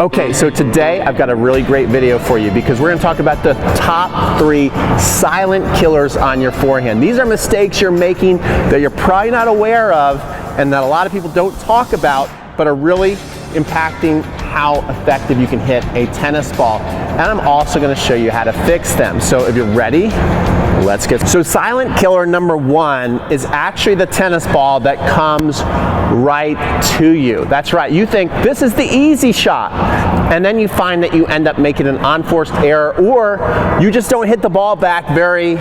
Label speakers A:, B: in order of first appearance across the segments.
A: Okay, so today I've got a really great video for you because we're going to talk about the top 3 silent killers on your forehand. These are mistakes you're making that you're probably not aware of and that a lot of people don't talk about, but are really impacting how effective you can hit a tennis ball. And I'm also going to show you how to fix them. So if you're ready, let's get. So silent killer number 1 is actually the tennis ball that comes right to you. That's right. You think this is the easy shot, and then you find that you end up making an unforced error, or you just don't hit the ball back very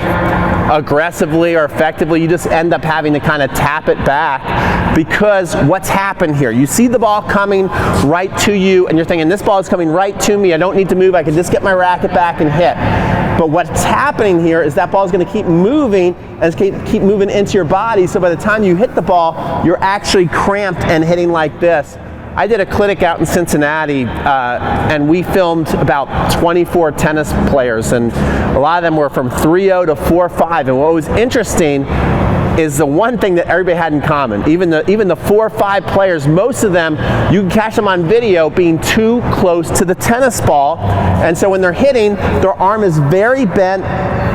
A: aggressively or effectively. You just end up having to kind of tap it back because what's happened here? You see the ball coming right to you, and you're thinking, this ball is coming right to me. I don't need to move. I can just get my racket back and hit. But what's happening here is that ball is going to keep moving and keep moving into your body. So by the time you hit the ball, you're actually cramped and hitting like this. I did a clinic out in Cincinnati, and we filmed about 24 tennis players, and a lot of them were from 3-0 to 4-5. And what was interesting is the one thing that everybody had in common. Even the 4-5 players, most of them, you can catch them on video being too close to the tennis ball. And so when they're hitting, their arm is very bent,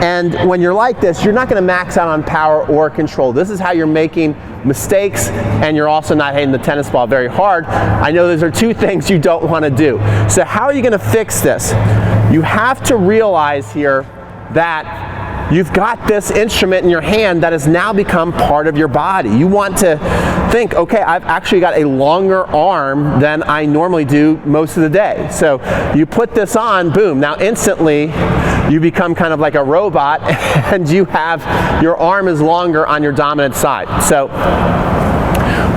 A: and when you're like this, you're not going to max out on power or control. This is how you're making mistakes, and you're also not hitting the tennis ball very hard. I know those are 2 things you don't want to do. So how are you going to fix this? You have to realize here that you've got this instrument in your hand that has now become part of your body. You want to think, okay, I've actually got a longer arm than I normally do most of the day. So you put this on, boom, now instantly you become kind of like a robot and your arm is longer on your dominant side. So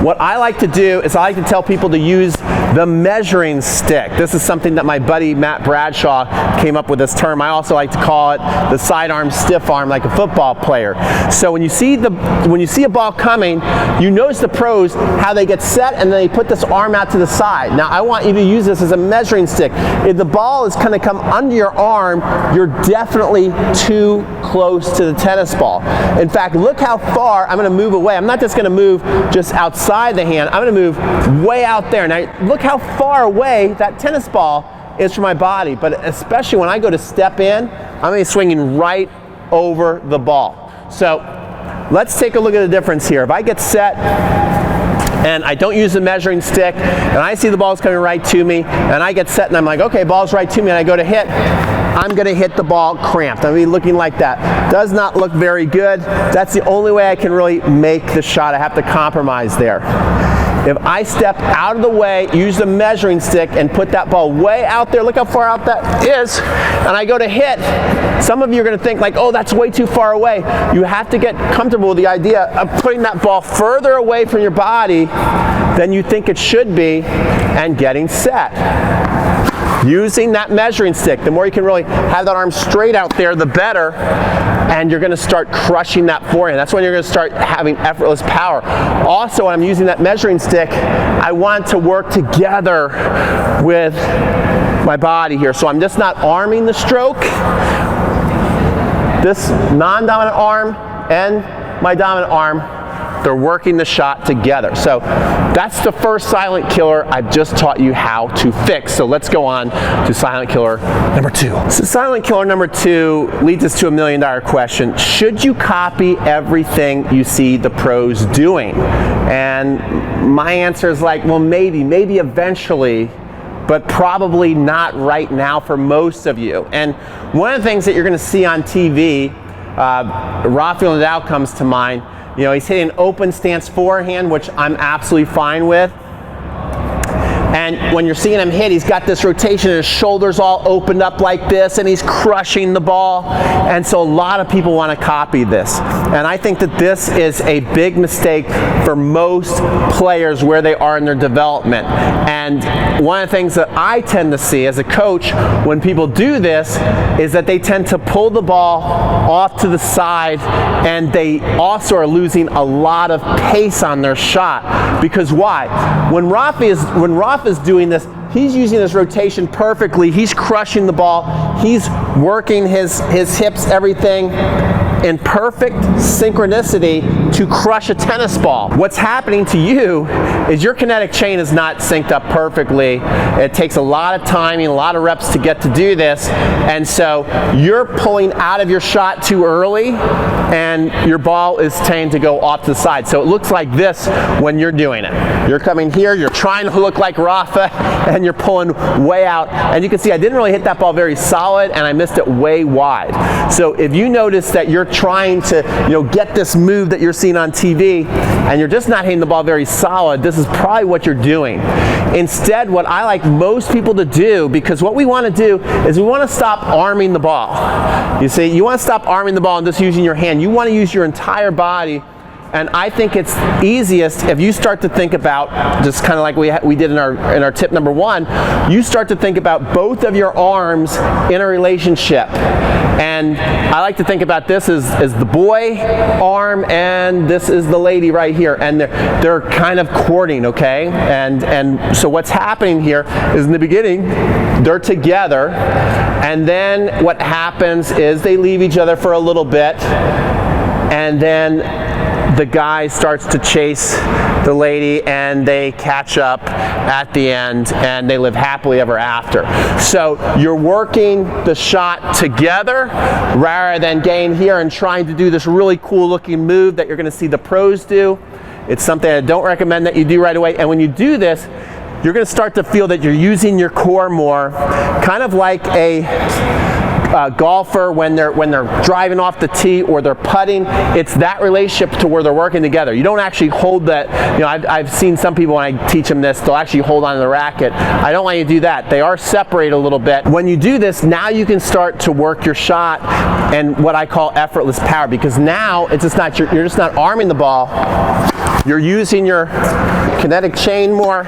A: what I like to do is I like to tell people to use the measuring stick. This is something that my buddy Matt Bradshaw came up with this term. I also like to call it the sidearm stiff arm, like a football player. So when you see a ball coming, you notice the pros, how they get set and then they put this arm out to the side. Now I want you to use this as a measuring stick. If the ball is going to come under your arm, you're definitely too close to the tennis ball. In fact, look how far I'm going to move away. I'm not just going to move just outside the hand. I'm going to move way out there. Now look how far away that tennis ball is from my body, but especially when I go to step in, I'm going to be swinging right over the ball. So let's take a look at the difference here. If I get set and I don't use the measuring stick and I see the ball's coming right to me and I get set and I'm like, okay, ball's right to me, and I go to hit, I'm going to hit the ball cramped. I'm going to be looking like that. Does not look very good. That's the only way I can really make the shot. I have to compromise there. If I step out of the way, use the measuring stick, and put that ball way out there, look how far out that is, and I go to hit, some of you are going to think like, oh, that's way too far away. You have to get comfortable with the idea of putting that ball further away from your body than you think it should be and getting set. Using that measuring stick, the more you can really have that arm straight out there, the better, and you're going to start crushing that forehand. That's when you're going to start having effortless power. Also, when I'm using that measuring stick, I want to work together with my body here. So I'm just not arming the stroke. This non-dominant arm and my dominant arm, they're working the shot together. So that's the first silent killer I've just taught you how to fix. So let's go on to silent killer number 2. So silent killer number 2 leads us to $1 million question. Should you copy everything you see the pros doing? And my answer is like, well, maybe eventually, but probably not right now for most of you. And one of the things that you're going to see on TV, Rafael Nadal comes to mind. You know, he's hitting an open stance forehand, which I'm absolutely fine with. And when you're seeing him hit, he's got this rotation, his shoulders all opened up like this, and he's crushing the ball. And so a lot of people want to copy this. And I think that this is a big mistake for most players where they are in their development. And one of the things that I tend to see as a coach when people do this is that they tend to pull the ball off to the side, and they also are losing a lot of pace on their shot. Because why? When Rafa is doing this, he's using his rotation perfectly. He's crushing the ball. He's working his hips, everything. in perfect synchronicity to crush a tennis ball. What's happening to you is your kinetic chain is not synced up perfectly. It takes a lot of timing, a lot of reps to get to do this, and so you're pulling out of your shot too early, and your ball is tending to go off to the side. So it looks like this when you're doing it. You're coming here, you're trying to look like Rafa, and you're pulling way out. And you can see I didn't really hit that ball very solid, and I missed it way wide. So if you notice that you're trying to, get this move that you're seeing on TV, and you're just not hitting the ball very solid, this is probably what you're doing. Instead, what I like most people to do, because what we want to do is we want to stop arming the ball. You see, you want to stop arming the ball and just using your hand. You want to use your entire body. And I think it's easiest if you start to think about, just kind of like we did in our tip number 1, you start to think about both of your arms in a relationship. And I like to think about this as the boy arm, and this is the lady right here, and they're kind of courting, okay? And so what's happening here is in the beginning, they're together, and then what happens is they leave each other for a little bit, and then the guy starts to chase the lady, and they catch up at the end, and they live happily ever after. So you're working the shot together rather than getting here and trying to do this really cool looking move that you're going to see the pros do. It's something I don't recommend that you do right away. And when you do this, you're going to start to feel that you're using your core more, kind of like a golfer when they're driving off the tee or they're putting. It's that relationship to where they're working together. You don't actually hold that. I've seen some people when I teach them this, they'll actually hold on to the racket. I don't want you to do that. They are separated a little bit. When you do this, now you can start to work your shot and what I call effortless power, because now it's just not you're just not arming the ball. You're using your kinetic chain more.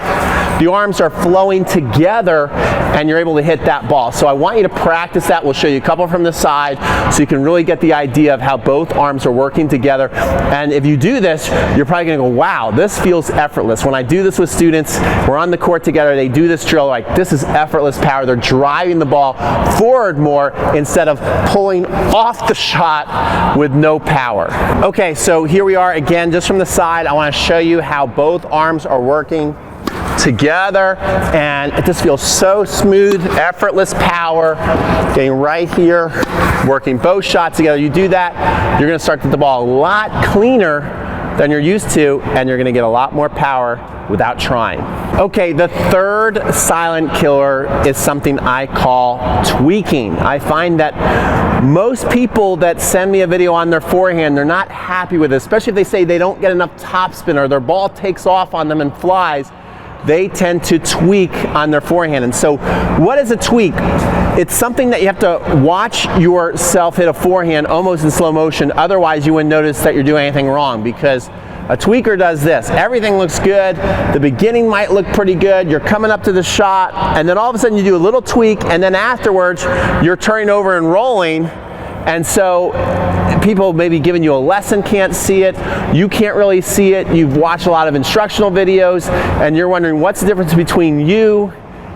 A: The arms are flowing together, and you're able to hit that ball. So I want you to practice that. We'll show you a couple from the side so you can really get the idea of how both arms are working together. And if you do this, you're probably going to go, wow, this feels effortless. When I do this with students, we're on the court together, they do this drill, like, this is effortless power. They're driving the ball forward more instead of pulling off the shot with no power. Okay, so here we are again, just from the side. I want to show you how both arms are working together, and it just feels so smooth, effortless power, getting right here, working both shots together. You do that, you're going to start to hit the ball a lot cleaner than you're used to, and you're going to get a lot more power without trying. Okay, the third silent killer is something I call tweaking. I find that most people that send me a video on their forehand, they're not happy with it, especially if they say they don't get enough topspin or their ball takes off on them and flies. They tend to tweak on their forehand. And so what is a tweak? It's something that you have to watch yourself hit a forehand almost in slow motion, otherwise you wouldn't notice that you're doing anything wrong, because a tweaker does this. Everything looks good, the beginning might look pretty good, you're coming up to the shot, and then all of a sudden you do a little tweak, and then afterwards you're turning over and rolling. And so people maybe giving you a lesson can't see it, you can't really see it, you've watched a lot of instructional videos, and you're wondering what's the difference between you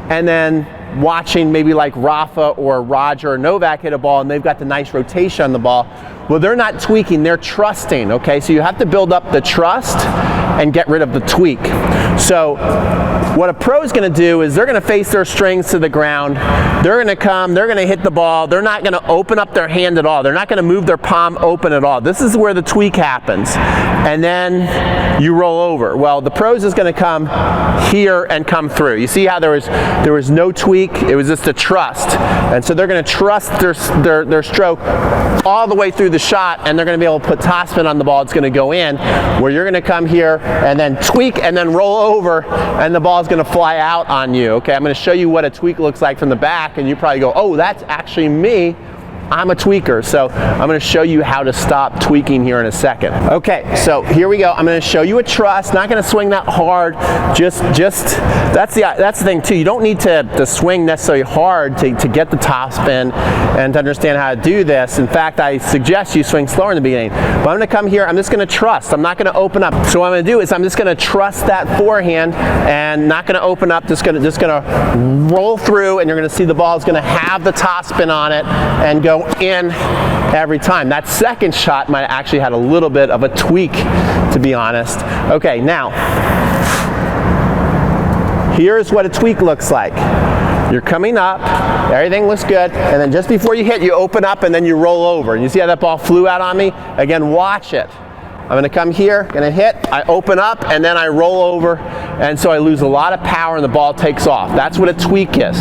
A: and then watching maybe like Rafa or Roger or Novak hit a ball and they've got the nice rotation on the ball. Well, they're not tweaking, they're trusting, okay? So you have to build up the trust and get rid of the tweak. So what a pro is going to do is they're going to face their strings to the ground, they're going to come, they're going to hit the ball, they're not going to open up their hand at all, they're not going to move their palm open at all. This is where the tweak happens, and then you roll over. Well, the pros is going to come here and come through. You see how there was no tweak, it was just a trust, and so they're going to trust their stroke all the way through the shot, and they're going to be able to put topspin on the ball. It's going to go in, where you're going to come here and then tweak and then roll over, and the ball is going to fly out on you. Okay, I'm going to show you what a tweak looks like from the back, and you probably go, oh, that's actually me. I'm a tweaker. So I'm going to show you how to stop tweaking here in a second. Okay, so here we go. I'm going to show you a trust. Not going to swing that hard. Just that's the thing too. You don't need to swing necessarily hard to get the topspin and to understand how to do this. In fact, I suggest you swing slower in the beginning. But I'm going to come here. I'm just going to trust. I'm not going to open up. So what I'm going to do is I'm just going to trust that forehand and not going to open up. Just going to roll through, and you're going to see the ball is going to have the topspin on it and go go in every time. That second shot might actually had a little bit of a tweak, to be honest. Okay, now, here's what a tweak looks like. You're coming up, everything looks good, and then just before you hit, you open up and then you roll over. And you see how that ball flew out on me? Again, watch it. I'm gonna come here, gonna hit, I open up, and then I roll over, and so I lose a lot of power and the ball takes off. That's what a tweak is.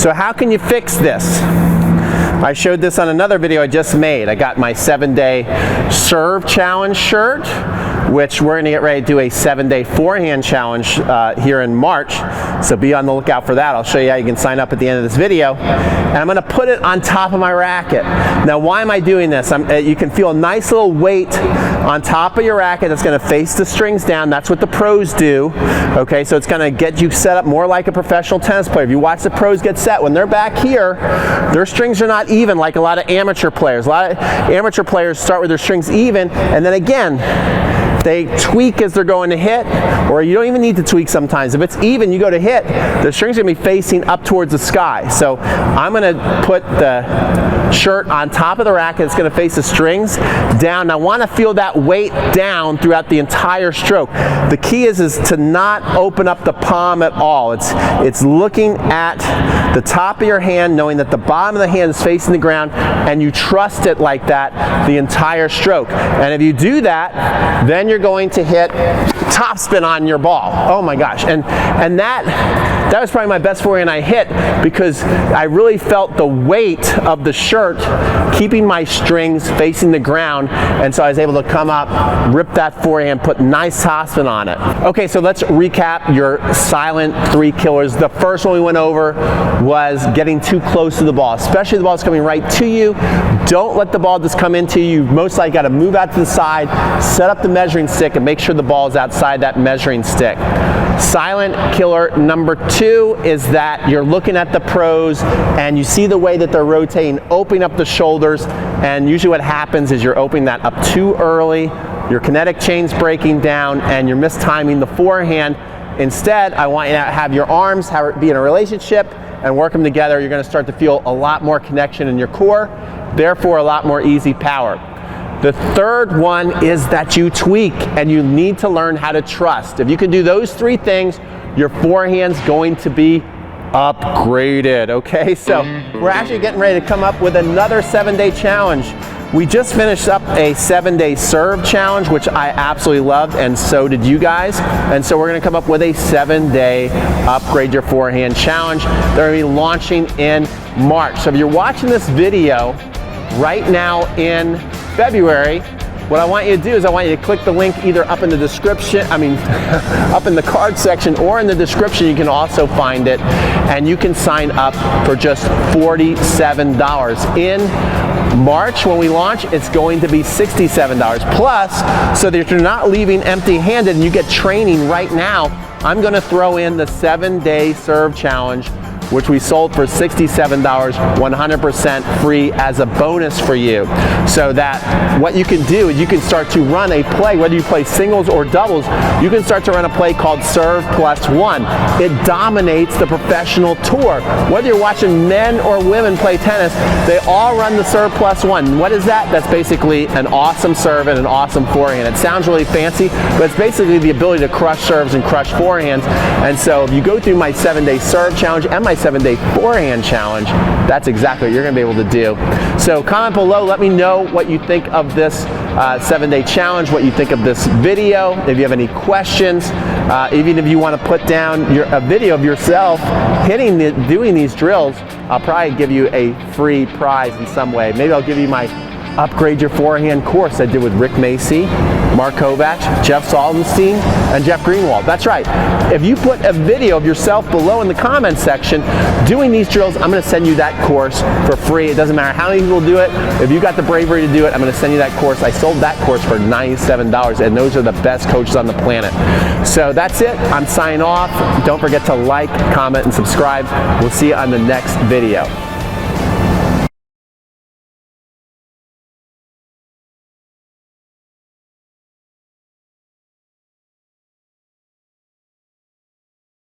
A: So how can you fix this? I showed this on another video I just made. I got my 7-day serve challenge shirt, which we're going to get ready to do a 7-day forehand challenge here in March. So be on the lookout for that. I'll show you how you can sign up at the end of this video. And I'm going to put it on top of my racket. Now, why am I doing this? You can feel a nice little weight on top of your racket that's going to face the strings down. That's what the pros do. Okay, so it's going to get you set up more like a professional tennis player. If you watch the pros get set, when they're back here, their strings are not even like a lot of amateur players. A lot of amateur players start with their strings even, and then again, they tweak as they're going to hit, or you don't even need to tweak sometimes. If it's even, you go to hit, the string's gonna be facing up towards the sky. So I'm gonna put the shirt on top of the racket. It's gonna face the strings down. I wanna feel that weight down throughout the entire stroke. The key is to not open up the palm at all. It's looking at the top of your hand, knowing that the bottom of the hand is facing the ground, and you trust it like that the entire stroke. And if you do that, then you're going to hit topspin on your ball. Oh my gosh. And that was probably my best forehand I hit, because I really felt the weight of the shirt keeping my strings facing the ground, and so I was able to come up, rip that forehand, put nice topspin on it. Okay, so let's recap your silent 3 killers. The first one we went over was getting too close to the ball, especially the ball's coming right to you. Don't let the ball just come into you. You've most likely got to move out to the side, set up the measuring stick, and make sure the ball is outside that measuring stick. Silent killer number 2 is that you're looking at the pros and you see the way that they're rotating, opening up the shoulders, and usually what happens is you're opening that up too early, your kinetic chain's breaking down, and you're mistiming the forehand. Instead, I want you to have your arms be in a relationship and work them together. You're going to start to feel a lot more connection in your core, therefore a lot more easy power. The third one is that you tweak, and you need to learn how to trust. If you can do those 3 things, your forehand's going to be upgraded, okay? So we're actually getting ready to come up with another 7-day challenge. We just finished up a 7-day serve challenge, which I absolutely loved, and so did you guys. And so we're gonna come up with a 7-day Upgrade Your Forehand challenge. They're gonna be launching in March. So if you're watching this video right now in February, what I want you to do is I want you to click the link either up in the description, up in the card section, or in the description. You can also find it, and you can sign up for just $47. In March, when we launch, it's going to be $67. Plus, so that you're not leaving empty-handed and you get training right now, I'm going to throw in the 7-day serve challenge, which we sold for $67, 100% free as a bonus for you. So that what you can do is you can start to run a play, whether you play singles or doubles, you can start to run a play called Serve Plus 1. It dominates the professional tour. Whether you're watching men or women play tennis, they all run the Serve Plus 1. What is that? That's basically an awesome serve and an awesome forehand. It sounds really fancy, but it's basically the ability to crush serves and crush forehands. And so if you go through my 7-day serve challenge and my 7-day forehand challenge, that's exactly what you're going to be able to do. So comment below, let me know what you think of this 7-day challenge, what you think of this video. If you have any questions, even if you want to put down a video of yourself doing these drills, I'll probably give you a free prize in some way. Maybe I'll give you my Upgrade Your Forehand course I did with Rick Macy, Mark Kovac, Jeff Saldenstein, and Jeff Greenwald. That's right. If you put a video of yourself below in the comments section doing these drills, I'm going to send you that course for free. It doesn't matter how many people do it. If you got the bravery to do it, I'm going to send you that course. I sold that course for $97, and those are the best coaches on the planet. So that's it. I'm signing off. Don't forget to like, comment, and subscribe. We'll see you on the next video.